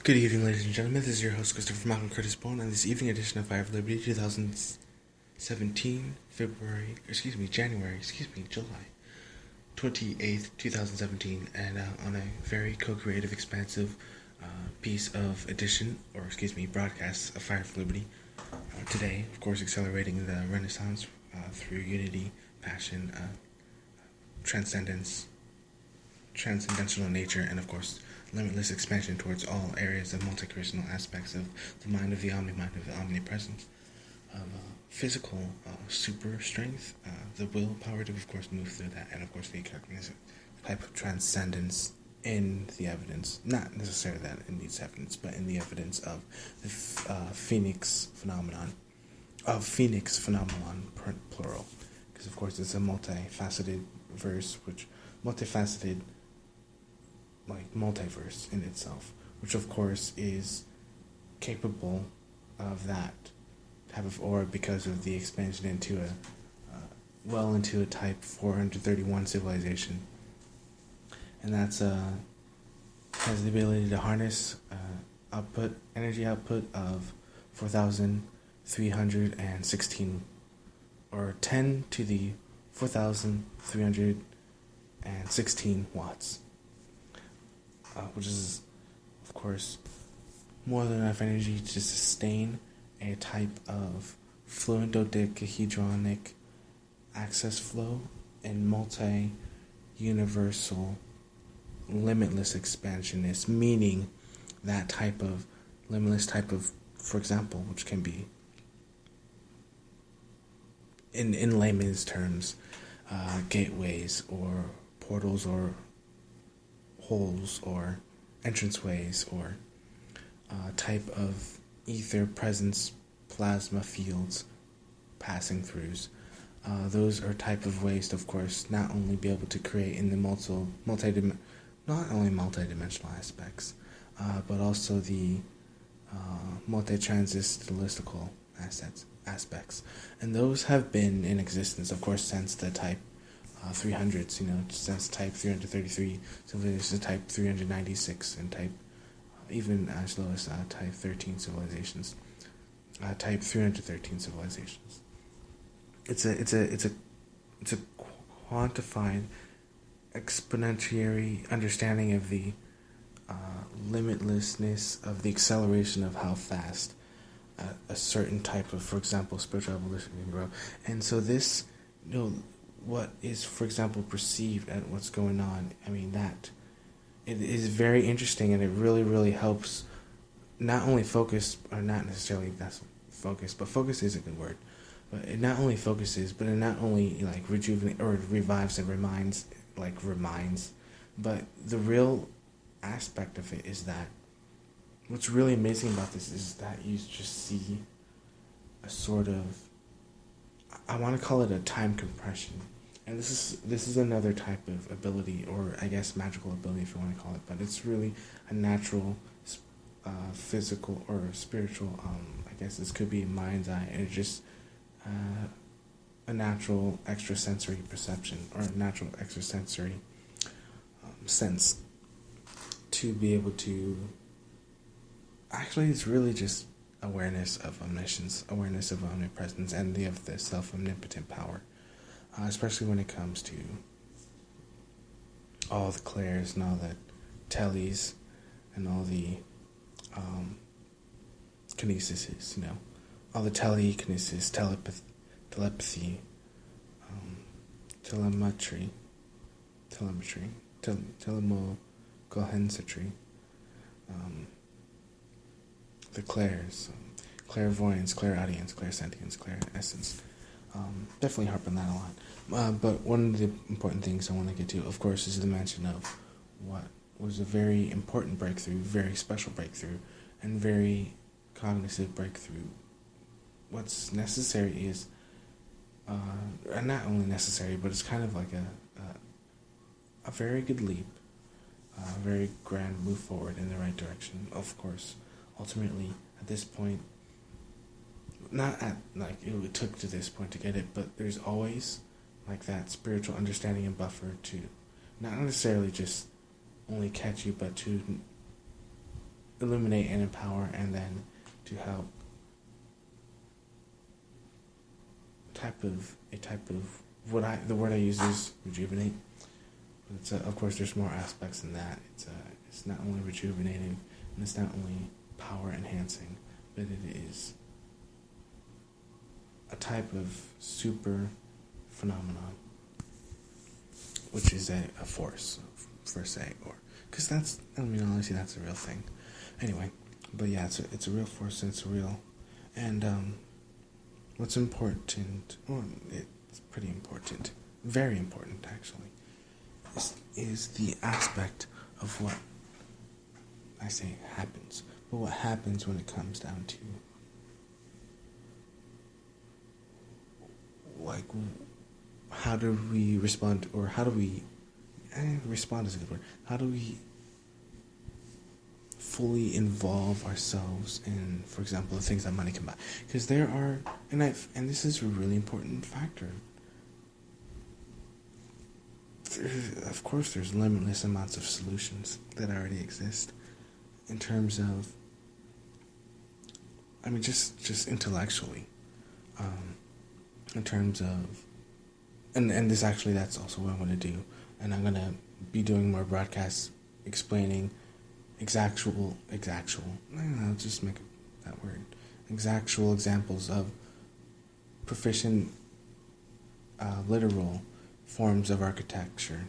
Good evening, ladies and gentlemen. This is your host, Christopher Malcolm Curtis Bone, and this evening edition of Fire of Liberty 2017, July 28th, 2017, and on a very co-creative, expansive piece of broadcast of Fire of Liberty. Today, of course, accelerating the Renaissance through unity, passion, transcendental nature, and of course, limitless expansion towards all areas of multi-creational aspects of the mind of the omni-mind of the omnipresence, of physical super strength, the willpower to, of course, move through that, and of course, the cognitive type of transcendence in the evidence, not necessarily that it needs evidence, but in the evidence of the Phoenix phenomenon, plural, because of course it's a multifaceted verse, multiverse in itself, which of course is capable of that type of aura because of the expansion into a type 431 civilization, and that's has the ability to harness energy output of 4,316, or 10 to the 4,316 watts. Which is, of course, more than enough energy to sustain a type of fluent dodecahedronic access flow and multi-universal limitless expansionist, meaning that type of limitless type of, for example, which can be, in layman's terms, gateways or portals or holes or entranceways or type of ether presence plasma fields passing throughs. Those are type of ways to, of course, not only be able to create in the multidimensional aspects, but also the multi-transistolistical aspects. And those have been in existence, of course, since the type 300s, since type 333 civilizations, type 396, and type even as low as type 13 civilizations, type 313 civilizations. It's a quantified exponentiary understanding of the limitlessness of the acceleration of how fast a certain type of, for example, spiritual evolution can grow. And so this, what is, for example, perceived at what's going on, that it is very interesting, and it really, really helps not only focus, or not necessarily that's focus, but focus is a good word, but it not only focuses, but it not only rejuvenates or revives and reminds, but the real aspect of it is that what's really amazing about this is that you just see a sort of, I want to call it a time compression. And this is another type of ability, or I guess magical ability if you want to call it, but it's really a natural, physical or spiritual, I guess this could be mind's eye, and it's just a natural extrasensory perception, or a natural extrasensory sense to be able to, actually it's really just awareness of omniscience, awareness of omnipresence, and of the self-omnipotent power. Especially when it comes to all the clairs and all the tellies and all the kinesises, all the telekinesis, telepathy, telemetry, telemogulhensitry, the clairs, clairvoyance, clairaudience, clairsentience, clairessence. Definitely harp on that a lot. But one of the important things I want to get to, of course, is the mention of what was a very important breakthrough, very special breakthrough, and very cognitive breakthrough. What's necessary is, not only necessary, but it's kind of like a very good leap, a very grand move forward in the right direction. Of course, ultimately, at this point, not at, it took to this point to get it, but there's always, that spiritual understanding and buffer to not necessarily just only catch you, but to illuminate and empower, and then to help a type of the word I use is rejuvenate. But it's of course there's more aspects than that. It's not only rejuvenating, and it's not only power enhancing, but it is a type of super phenomenon, which is a force per se, or because honestly that's a real thing. Anyway, but yeah, it's a real force, and it's real, and what's important, well, it's pretty important, very important actually, is the aspect of what I say happens, but what happens when it comes down to like how do we respond, or how do we respond is a good word. How do we fully involve ourselves in, for example, the things that money can buy? Because there are, and this is a really important factor. Of course, there's limitless amounts of solutions that already exist in terms of, just intellectually, in terms of, and that's also what I'm going to do, and I'm going to be doing more broadcasts explaining exactual, just make that word, exactual examples of proficient, literal forms of architecture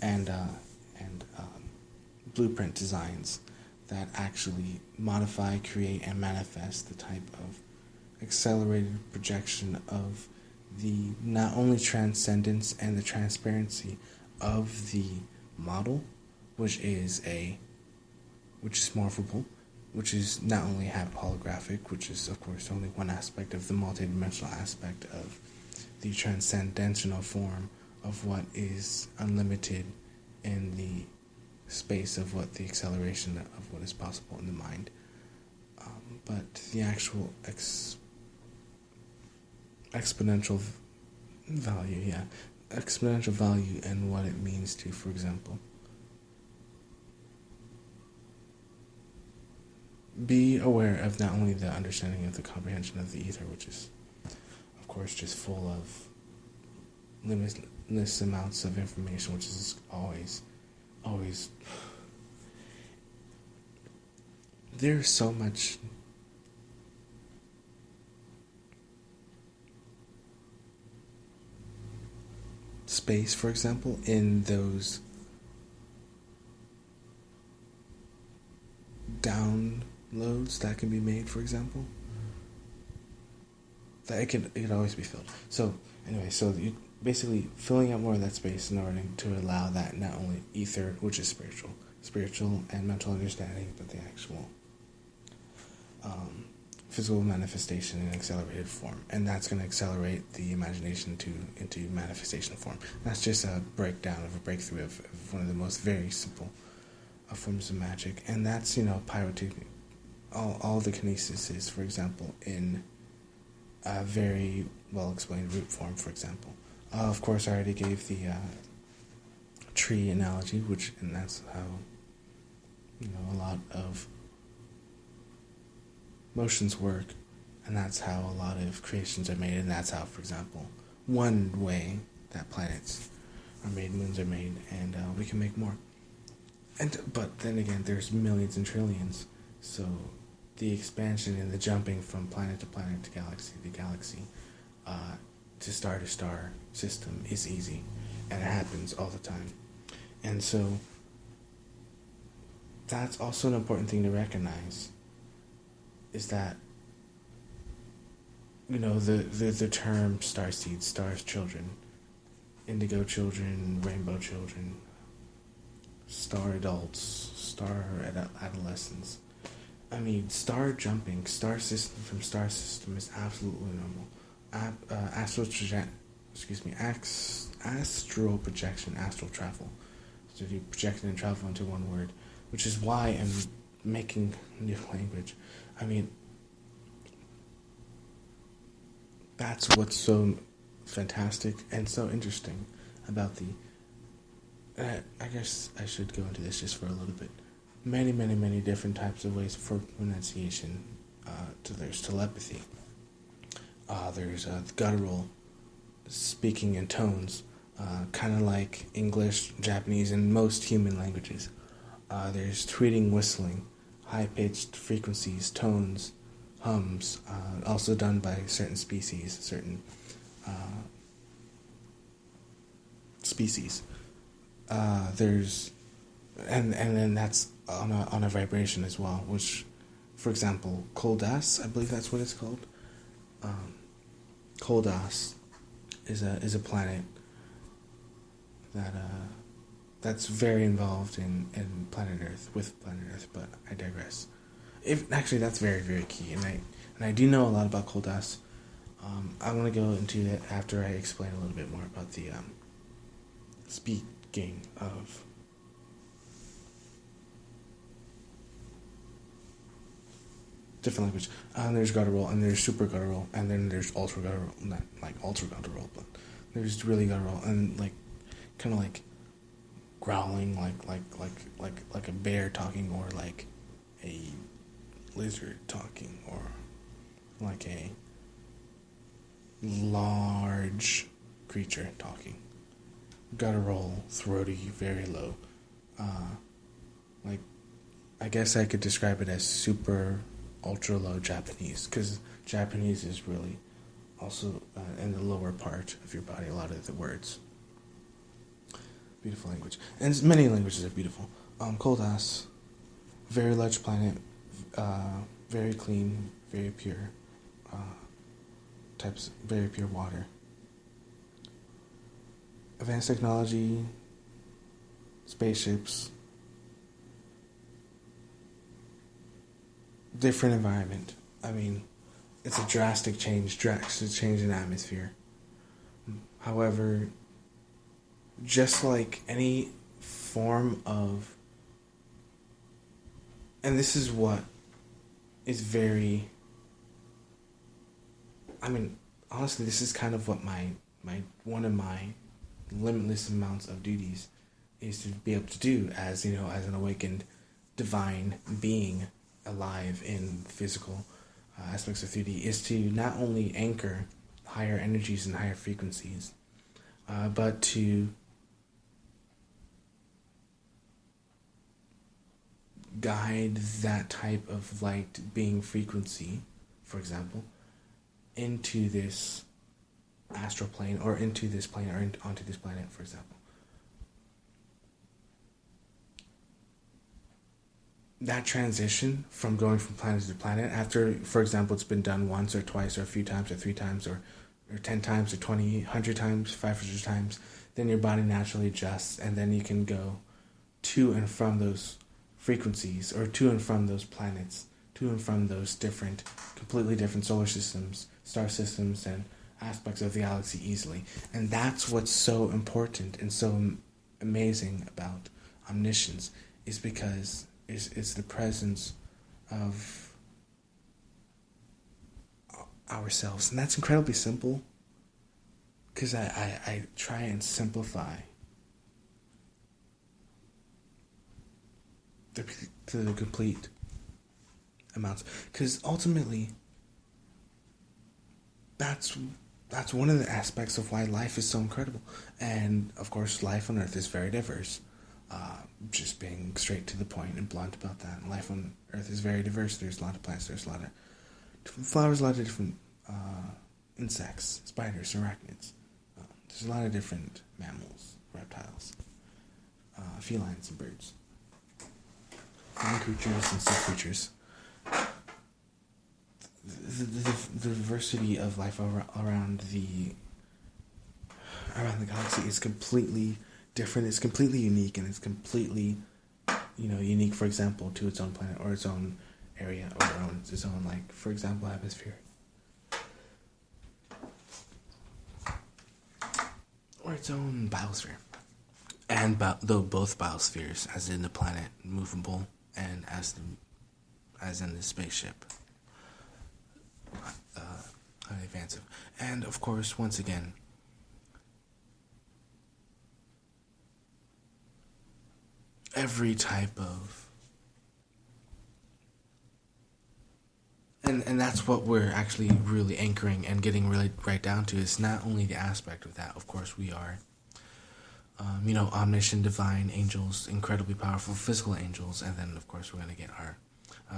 and blueprint designs that actually modify, create, and manifest the type of accelerated projection of the not only transcendence and the transparency of the model, which is morphable, which is not only holographic, which is of course only one aspect of the multidimensional aspect of the transcendental form of what is unlimited in the space of what the acceleration of what is possible in the mind, but the actual exponential value, and what it means to, for example, be aware of not only the understanding of the comprehension of the ether, which is, of course, just full of limitless amounts of information, which is always, there's so much space, for example, in those downloads that can be made, for example, that it could always be filled. So anyway, so you basically filling out more of that space in order to allow that not only ether, which is spiritual and mental understanding, but the actual physical manifestation in accelerated form, and that's going to accelerate the imagination into manifestation form. That's just a breakdown of a breakthrough of one of the most very simple forms of magic, and that's pyrotechnic. All the kinesis is, for example, in a very well explained root form. For example, of course, I already gave the tree analogy, and that's how a lot of motions work, and that's how a lot of creations are made, and that's how, for example, one way that planets are made, moons are made, and we can make more. But then again, there's millions and trillions, so the expansion and the jumping from planet to planet to galaxy to galaxy to star system is easy, and it happens all the time. And so that's also an important thing to recognize, is that the term star seeds, stars children, indigo children, rainbow children, star adults, star adolescents. Star jumping, star system from star system is absolutely normal. Astral projection, astral travel. So if you project and travel into one word, which is why I'm making new language. That's what's so fantastic and so interesting about I guess I should go into this just for a little bit. many, many, many different types of ways for pronunciation. There's telepathy. There's guttural speaking in tones, kind of like English, Japanese, and most human languages. There's tweeting, whistling, high-pitched frequencies, tones, hums, also done by certain species, There's and then that's on a vibration as well, which, for example, Koldas, I believe that's what it's called. Koldas is a planet that's very involved in planet Earth, but I digress. That's very, very key, and I do know a lot about Koldas. I want to go into that after I explain a little bit more about the speaking of different language. There's guttural, and there's super guttural, and then there's ultra guttural. Not like ultra guttural, but there's really guttural, and like kind of like growling, like a bear talking, or like a lizard talking, or like a large creature talking. Guttural, throaty, very low. I guess I could describe it as super ultra low Japanese, because Japanese is really also in the lower part of your body, a lot of the words. Beautiful language. And many languages are beautiful. Koldas, very large planet, very clean, very pure, very pure water. Advanced technology, spaceships, different environment. I mean, it's a drastic change in atmosphere. However, just like any form of, and this is what is very, I mean, honestly, this is kind of what one of my limitless amounts of duties is to be able to do as an awakened divine being alive in physical aspects of 3D, is to not only anchor higher energies and higher frequencies, but to guide that type of light being frequency, for example, into this astral plane, or into this plane, or onto this planet, for example. That transition from going from planet to planet, after, for example, it's been done once or twice or a few times or 3 times or 10 times or 20, 100 times, 500 times, then your body naturally adjusts, and then you can go to and from those frequencies, or to and from those planets, to and from those completely different solar systems, star systems, and aspects of the galaxy easily. And that's what's so important and so amazing about omniscience, is because it's the presence of ourselves. And that's incredibly simple, because I try and simplify to the complete amounts, because ultimately that's one of the aspects of why life is so incredible. And of course, life on Earth is very diverse. Just being straight to the point and blunt about that. Life on Earth is very diverse. There's a lot of plants, there's a lot of different flowers, a lot of different insects, spiders, arachnids. There's a lot of different mammals, reptiles, felines, and birds. Land creatures and sea creatures. The diversity of life around the galaxy is completely different. It's completely unique, and it's completely, unique, for example, to its own planet, or its own area, or its own, like, for example, atmosphere, or its own biosphere. And though both biospheres, as in the planet, movable, and as in the spaceship, highly advanced. And of course, once again, every type of and that's what we're actually really anchoring and getting really right down to, is not only the aspect of that, of course we are, omniscient, divine angels, incredibly powerful physical angels, and then of course we're going to get our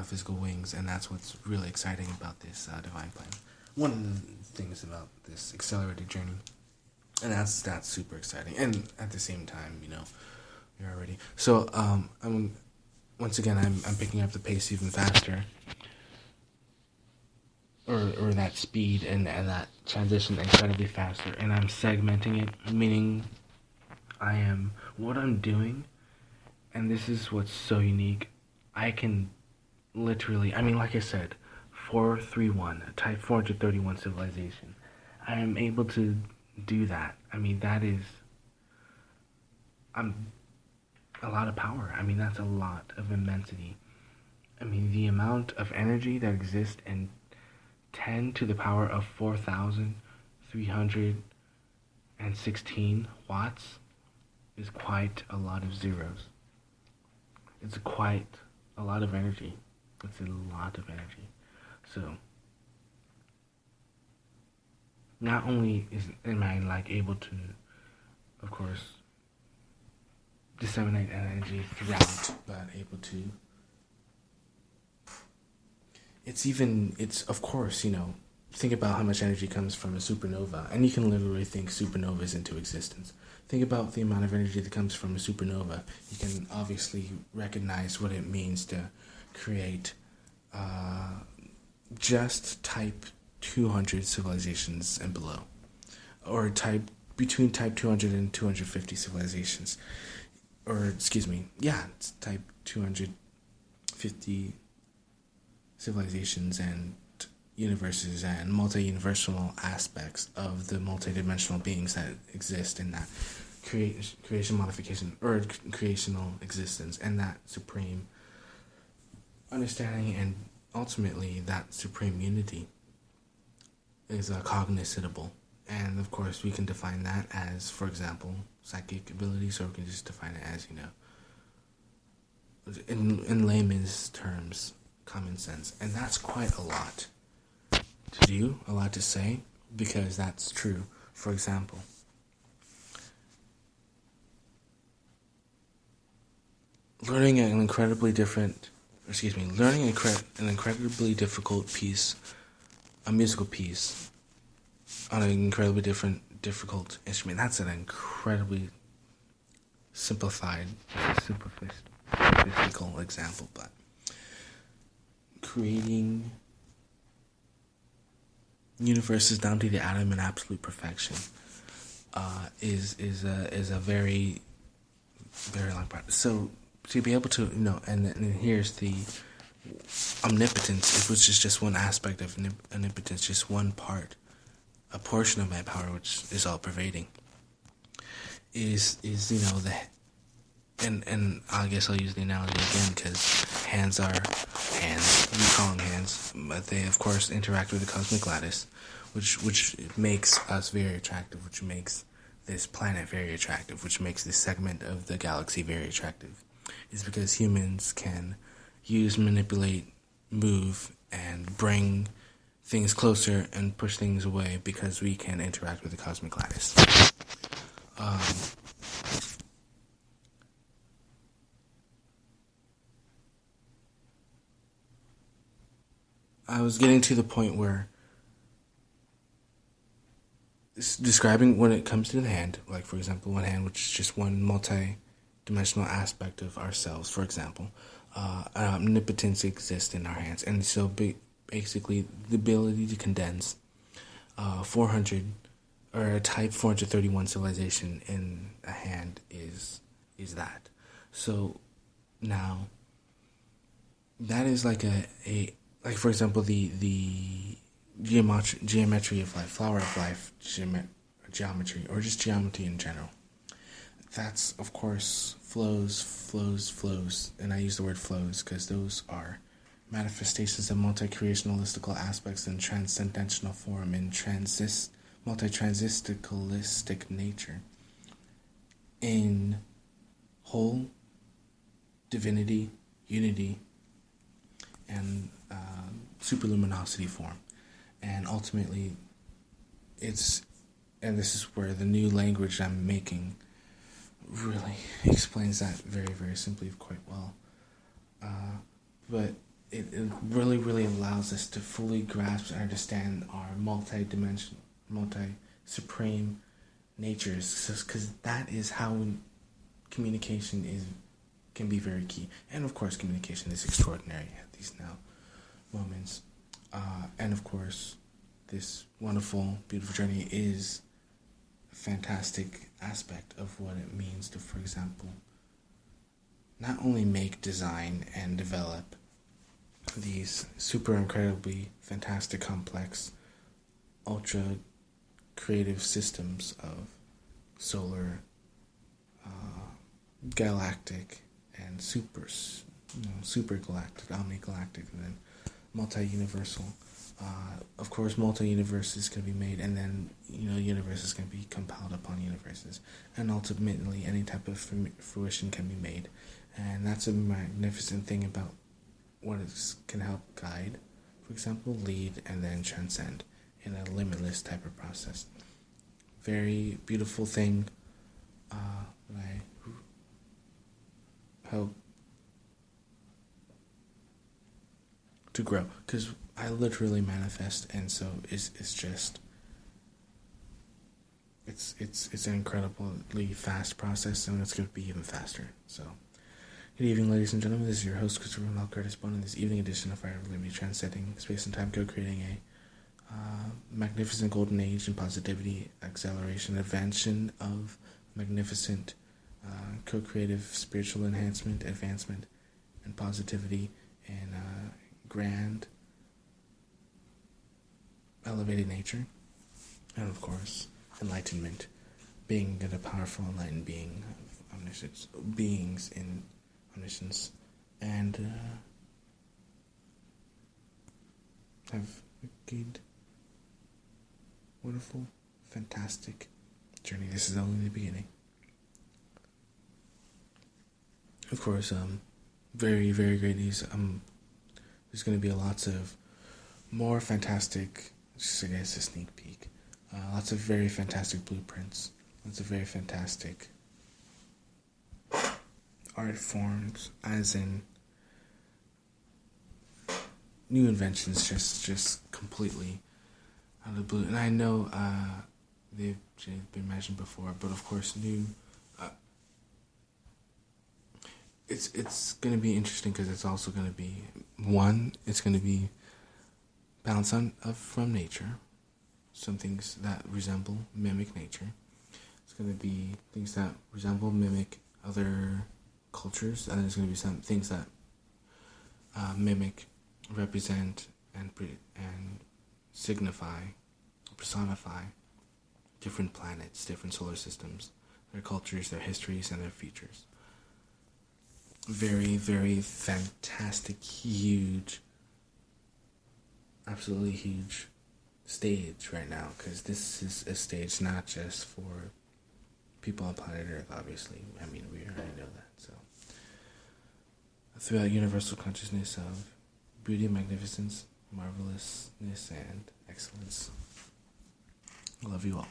physical wings, and that's what's really exciting about this divine plan. One of the things about this accelerated journey, and that's super exciting, and at the same time, you're already. So I'm picking up the pace even faster, or that speed and that transition incredibly faster, and I'm segmenting it, meaning what I'm doing, and this is what's so unique. I can literally, like I said, 431, type 431 civilization. I am able to do that. That is a lot of power. That's a lot of immensity. The amount of energy that exists in 10 to the power of 4,316 watts is quite a lot of zeros. It's quite a lot of energy. It's a lot of energy. So, not only am I able to, of course, disseminate energy throughout, but able to, it's of course, think about how much energy comes from a supernova, and you can literally think supernovas into existence. Think about the amount of energy that comes from a supernova. You can obviously recognize what it means to create just type 200 civilizations and below, or between type 200 and 250 civilizations, it's type 250 civilizations and universes and multi-universal aspects of the multidimensional beings that exist in that creation modification, or creational existence, and that supreme understanding, and ultimately that supreme unity is cognizable. And of course we can define that as, for example, psychic abilities, or we can just define it as, in layman's terms, common sense. And that's quite a lot to do, a lot to say, because that's true. For example, learning an incredibly difficult piece, a musical piece, on an incredibly difficult instrument. That's an incredibly superficial example, but creating universes down to the atom in absolute perfection is a very, very long process. So to be able to, and here's the omnipotence, which is just one aspect of omnipotence, just one part, a portion of my power, which is all pervading, is and I guess I'll use the analogy again, because hands are hands. We call them hands, but they of course interact with the cosmic lattice, which makes us very attractive, which makes this planet very attractive, which makes this segment of the galaxy very attractive. Is because humans can use, manipulate, move, and bring things closer and push things away, because we can interact with the cosmic lattice. I was getting to the point where describing when it comes to the hand, like for example, one hand, which is just one multi-dimensional aspect of ourselves, for example, omnipotence exists in our hands, and so basically the ability to condense 400 or a type 431 civilization in a hand is that. So now that is like like for example the geometry of life, flower of life, geometry, or just geometry in general. That's, of course, flows, and I use the word flows because those are manifestations of multi-creationalistical aspects in transcendental form, in multi-transisticalistic nature, in whole, divinity, unity, and superluminosity form. And ultimately, and this is where the new language I'm making really explains that very, very simply quite well. But it really, really allows us to fully grasp and understand our multi-dimensional, multi-supreme natures, because that is how communication can be very key. And of course, communication is extraordinary at these now moments. And of course, this wonderful, beautiful journey is a fantastic aspect of what it means to, for example, not only make, design, and develop these super incredibly fantastic, complex, ultra creative systems of solar, galactic, and super galactic, omni-galactic, and then multi-universal. Of course, multi-universes can be made, and then, universes can be compiled upon universes. And ultimately, any type of fruition can be made. And that's a magnificent thing about what it can help guide, for example, lead, and then transcend in a limitless type of process. Very beautiful thing that I hope to grow, because I literally manifest, and so it's an incredibly fast process, and it's going to be even faster. So, good evening, ladies and gentlemen. This is your host, Christopher Mal Curtis Bone, in this evening edition of Fire of Liberty, transcending space and time, co-creating a magnificent golden age in positivity, acceleration, advancement of magnificent co-creative spiritual enhancement, advancement, and positivity, and grand, elevated nature, and of course, enlightenment, being a powerful, enlightened being of omniscience, beings in omniscience, and have a good, wonderful, fantastic journey. This is only the beginning. Of course, very, very great news. There's going to be lots of more fantastic, just I guess a sneak peek, lots of very fantastic blueprints, lots of very fantastic art forms, as in new inventions, just completely out of the blue. And I know they've been mentioned before, but of course new. It's going to be interesting because it's also going to be, it's going to be balanced from nature, some things that resemble, mimic nature. It's going to be things that resemble, mimic other cultures, and there's going to be some things that mimic, represent, and signify, personify different planets, different solar systems, their cultures, their histories, and their features. Very, very fantastic, huge, absolutely huge stage right now, because this is a stage not just for people on planet Earth, obviously. I mean, we already know that. So, throughout universal consciousness of beauty, magnificence, marvelousness, and excellence. I love you all.